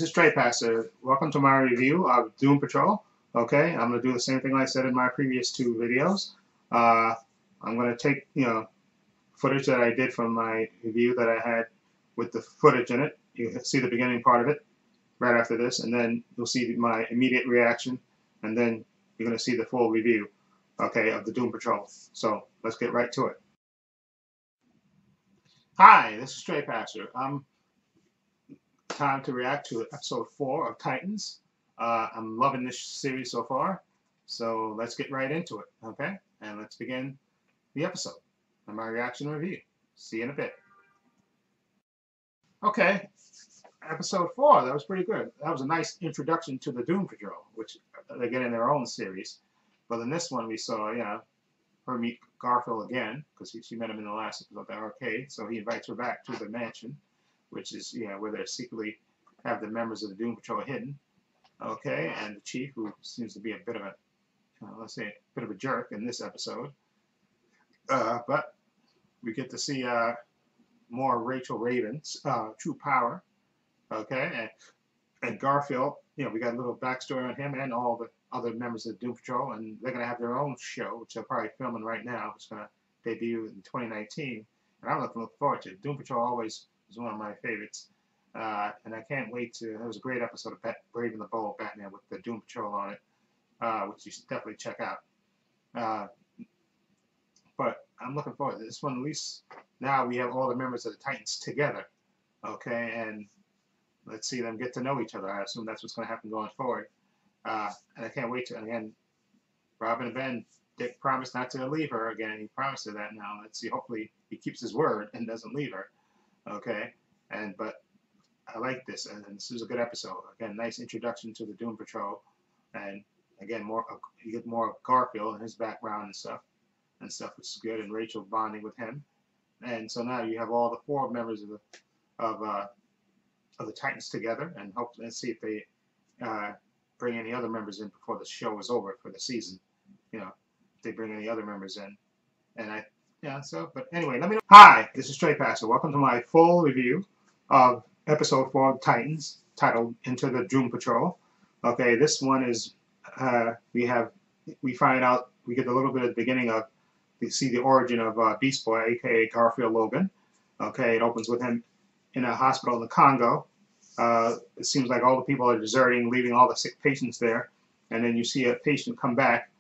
This is Stray Passer. Welcome to my review of Doom Patrol. Okay, I'm going to do the same thing I said in my previous two videos. Uh, I'm going to take, footage that I did from my review that I had with the footage in it. You see the beginning part of it right after this, and then you'll see my immediate reaction, and then you're going to see the full review, okay, of the Doom Patrol. So let's get right to it. Hi, this is Stray Passer. Time to react to episode 4 of Titans. I'm loving this series so far, so let's get right into it, okay? And let's begin the episode and my reaction and review. See you in a bit. Okay, episode 4, that was pretty good. That was a nice introduction to the Doom Patrol, which they get in their own series. But in this one, we saw, her meet Garfield again, because she met him in the last episode of the arcade, so he invites her back to the mansion, which is where they secretly have the members of the Doom Patrol hidden. Okay, and the chief, who seems to be a bit of a, let's say, a bit of a jerk in this episode. But we get to see more Rachel Raven's true power. Okay, and Garfield, we got a little backstory on him and all the other members of the Doom Patrol, and they're going to have their own show, which they're probably filming right now. It's going to debut in 2019, and I'm looking forward to it. Doom Patrol always is one of my favorites. And I can't wait to. There was a great episode of Brave and the Bold Batman with the Doom Patrol on it, which you should definitely check out. But I'm looking forward to this one. At least now we have all the members of the Titans together, okay? And let's see them get to know each other. I assume that's what's going to happen going forward. And I can't wait to. Again, Robin and Ben, Dick promised not to leave her again. He promised her that now. Let's see. Hopefully he keeps his word and doesn't leave her, okay? But I like this, and this is a good episode. Again, nice introduction to the Doom Patrol, and again, you get more of Garfield and his background and stuff, which is good. And Rachel bonding with him, and so now you have all the 4 members of the Titans together, and hopefully let's see if they bring any other members in before the show is over for the season. If they bring any other members in, and But anyway, let me know. Hi, this is Stray Passer. Welcome to my full review of Episode 4 of Titans, titled Into the Doom Patrol. Okay, this one is, we find out, we get a little bit at the beginning of, we see the origin of Beast Boy, aka Garfield Logan. Okay, it opens with him in a hospital in the Congo. It seems like all the people are deserting, leaving all the sick patients there. And then you see a patient come back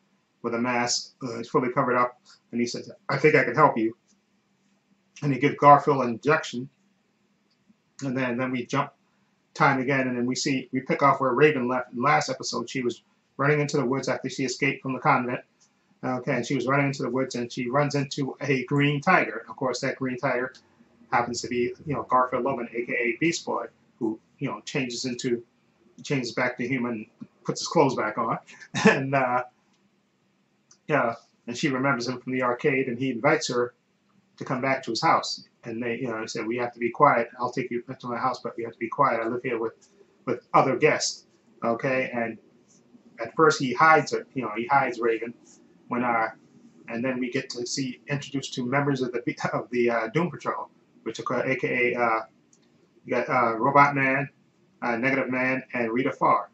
with a mask, he's fully covered up, and he says, "I think I can help you." And he gives Garfield an injection. And then we jump time again, and then we pick off where Raven left in the last episode. She was running into the woods after she escaped from the convent. Okay, and she was running into the woods, and she runs into a green tiger. Of course, that green tiger happens to be, Garfield Logan, aka Beast Boy, who, changes back to human, puts his clothes back on, and and she remembers him from the arcade, and he invites her to come back to his house. And they, said, "We have to be quiet. I'll take you to my house, but we have to be quiet. I live here with other guests." Okay, and at first he hides it. He hides Raven and then we get to see introduced to members of the Doom Patrol, which are AKA you got Robot Man, Negative Man, and Rita Farr.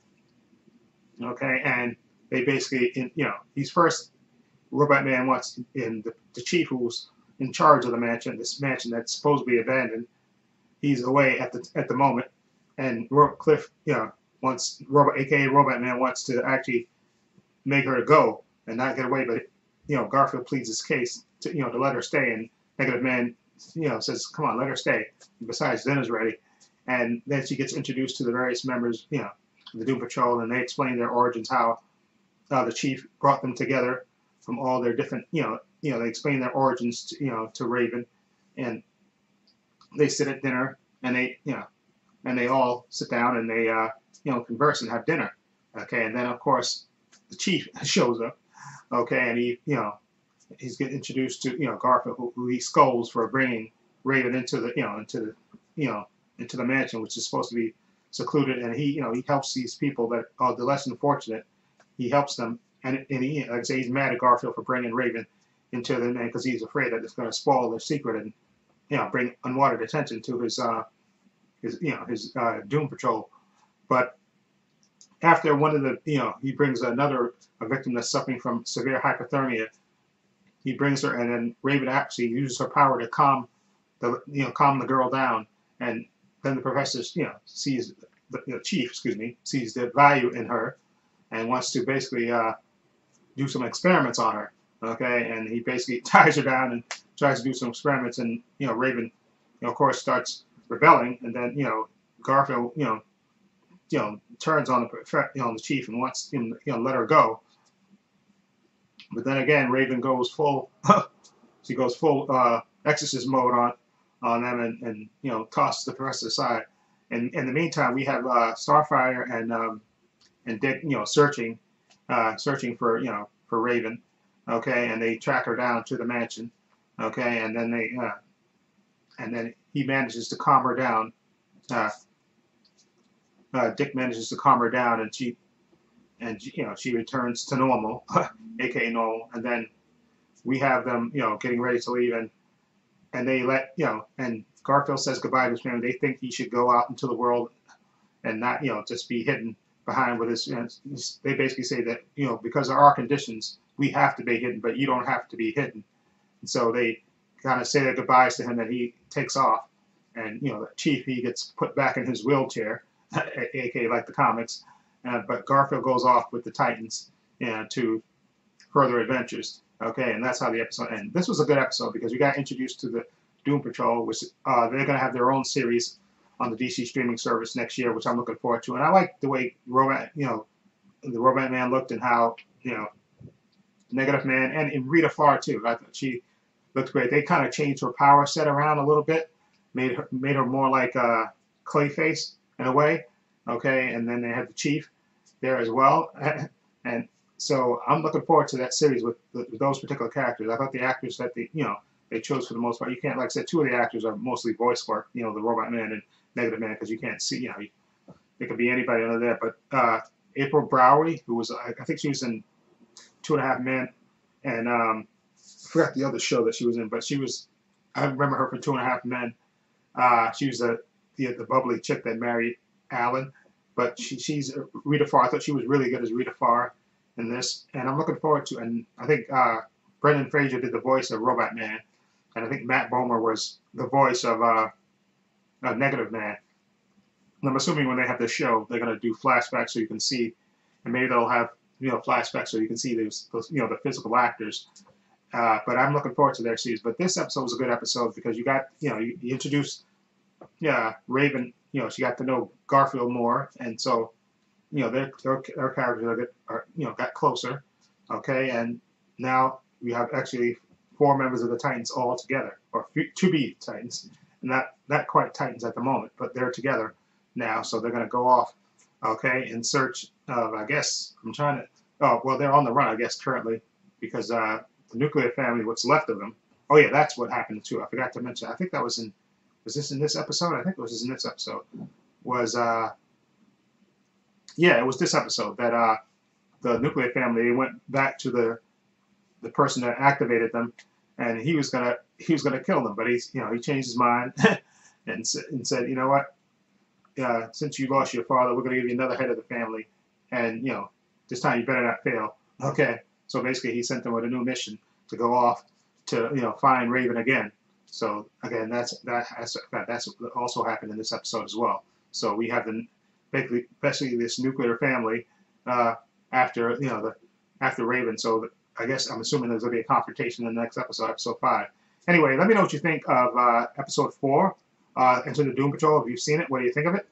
Okay, and they basically, he's first. Robot Man wants in the chief who's in charge of this mansion that's supposed to be abandoned. He's away at the moment, and Cliff, wants aka Robot Man, wants to actually make her go and not get away, but Garfield pleads his case to let her stay, and Negative Man, says, "Come on, let her stay. Besides, dinner's ready." And then she gets introduced to the various members, of the Doom Patrol, and they explain their origins, how the chief brought them together from all their different, they explain their origins to Raven, and they sit at dinner, and they all sit down and they converse and have dinner. Okay, and then of course the chief shows up. Okay, and he's getting introduced to Garfield, who he scolds for bringing Raven into the mansion, which is supposed to be secluded, and he helps these people that are the less unfortunate. He helps them. And he, like I say, he's mad at Garfield for bringing Raven into the man because he's afraid that it's going to spoil their secret and bring unwanted attention to his Doom Patrol But after one of the, he brings a victim that's suffering from severe hypothermia. He brings her, and then Raven actually uses her power to calm the girl down. And then the professor, sees the chief, sees the value in her, and wants to basically do some experiments on her. Okay, and he basically ties her down and tries to do some experiments, and Raven, of course, starts rebelling, and then Garfield, turns on the chief and wants him to let her go. But then again, Raven goes full, she goes full exorcist mode on them, and tosses the professor aside. And in the meantime, we have Starfire and Dick, searching for Raven. Okay, and they track her down to the mansion. Okay, and then he manages to calm her down. Dick manages to calm her down, and she returns to normal, aka normal. And then we have them, getting ready to leave, and they let, and Garfield says goodbye to his family. They think he should go out into the world and not, just be hidden behind with his. They basically say that, because of our conditions, we have to be hidden, but you don't have to be hidden. And so they kind of say their goodbyes to him, and he takes off. And the chief, he gets put back in his wheelchair, aka like the comics. But Garfield goes off with the Titans to further adventures. Okay, and that's how the episode ends. This was a good episode because we got introduced to the Doom Patrol, which they're going to have their own series on the DC streaming service next year, which I'm looking forward to. And I like the way the Robot Man looked, and how Negative Man and Rita Farr too. I thought she looked great. They kind of changed her power set around a little bit, made her more like Clayface in a way. Okay, and then they had the Chief there as well, and so I'm looking forward to that series with those particular characters. I thought the actors that they chose for the most part. You can't, like I said, two of the actors are mostly voice work. The Robot Man and Negative Man, because you can't see. It could be anybody under there. But April Browry, who was I think she was in 2.5 Men, and I forgot the other show that she was in, but I remember her from 2.5 Men. She was the bubbly chick that married Alan, but she's Rita Farr. I thought she was really good as Rita Farr in this, and I'm looking forward to. And I think Brendan Fraser did the voice of Robot Man, and I think Matt Bomer was the voice of Negative Man. And I'm assuming when they have the show, they're going to do flashbacks so you can see, and maybe they'll have flashbacks so you can see those the physical actors. But I'm looking forward to their series. But this episode was a good episode because you got you introduced Raven. She got to know Garfield more, and so their characters got closer. Okay, and now we have actually 4 members of the Titans all together, or to be Titans, and not quite Titans at the moment, but they're together now. So they're going to go off, okay, in search of, I guess, from China. Oh, well, they're on the run, I guess, currently, because the nuclear family, what's left of them. Oh yeah, that's what happened too. I forgot to mention. I think that was in. Was this in this episode? I think it was in this episode. Yeah, it was this episode that the nuclear family went back to the person that activated them, and he was gonna kill them, but he changed his mind and said, you know what, since you lost your father, we're gonna give you another head of the family, and this time you better not fail. Okay, so basically he sent them with a new mission to go off to find Raven again. So again, that's also happened in this episode as well. So we have basically this nuclear family after after Raven. So I guess I'm assuming there's gonna be a confrontation in the next episode, episode 5. Anyway, let me know what you think of episode 4, Enter the Doom Patrol. If you've seen it, what do you think of it?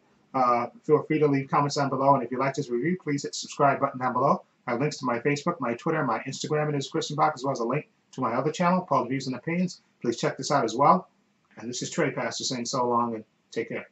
Feel free to leave comments down below, and if you like this review, please hit the subscribe button down below. I have links to my Facebook, my Twitter, my Instagram in the description box, as well as a link to my other channel, Paul's Views and Opinions. Please check this out as well. And this is Trey Pastor saying so long and take care.